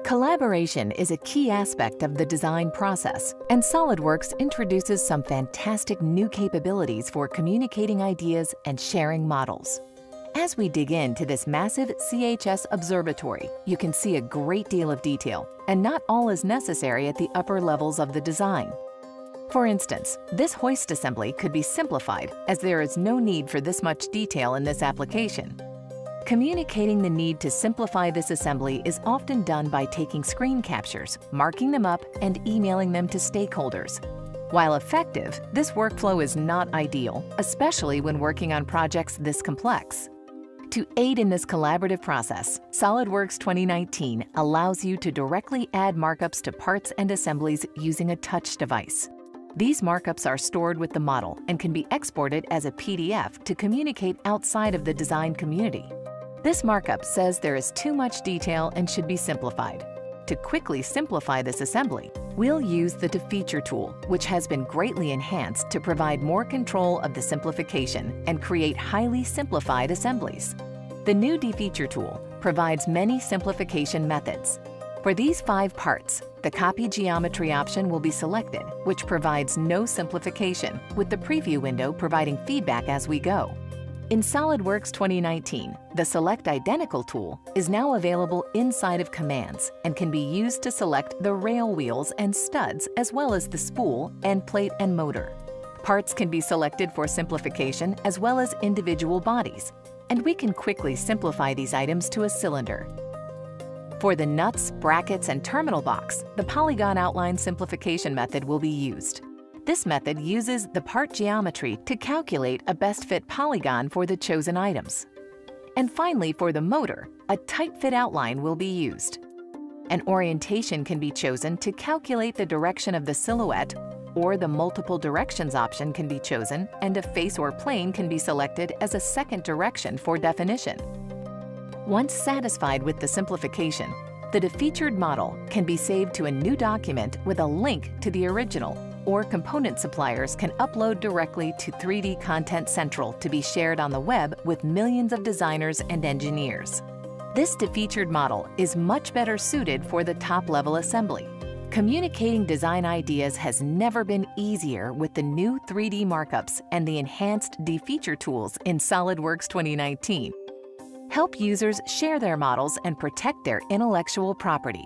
Collaboration is a key aspect of the design process, and SOLIDWORKS introduces some fantastic new capabilities for communicating ideas and sharing models. As we dig into this massive CHS observatory, you can see a great deal of detail, and not all is necessary at the upper levels of the design. For instance, this hoist assembly could be simplified as there is no need for this much detail in this application. Communicating the need to simplify this assembly is often done by taking screen captures, marking them up, and emailing them to stakeholders. While effective, this workflow is not ideal, especially when working on projects this complex. To aid in this collaborative process, SOLIDWORKS 2019 allows you to directly add markups to parts and assemblies using a touch device. These markups are stored with the model and can be exported as a PDF to communicate outside of the design community. This markup says there is too much detail and should be simplified. To quickly simplify this assembly, we'll use the DeFeature tool, which has been greatly enhanced to provide more control of the simplification and create highly simplified assemblies. The new DeFeature tool provides many simplification methods. For these 5 parts, the Copy Geometry option will be selected, which provides no simplification, with the preview window providing feedback as we go. In SOLIDWORKS 2019, the Select Identical tool is now available inside of Commands and can be used to select the rail wheels and studs as well as the spool, end plate, and motor. Parts can be selected for simplification as well as individual bodies, and we can quickly simplify these items to a cylinder. For the nuts, brackets, and terminal box, the Polygon Outline Simplification method will be used. This method uses the part geometry to calculate a best fit polygon for the chosen items. And finally, for the motor, a tight fit outline will be used. An orientation can be chosen to calculate the direction of the silhouette, or the multiple directions option can be chosen, and a face or plane can be selected as a second direction for definition. Once satisfied with the simplification, the DeFeatured model can be saved to a new document with a link to the original, or component suppliers can upload directly to 3D Content Central to be shared on the web with millions of designers and engineers. This DeFeatured model is much better suited for the top-level assembly. Communicating design ideas has never been easier with the new 3D markups and the enhanced DeFeature tools in SOLIDWORKS 2019. Help users share their models and protect their intellectual property.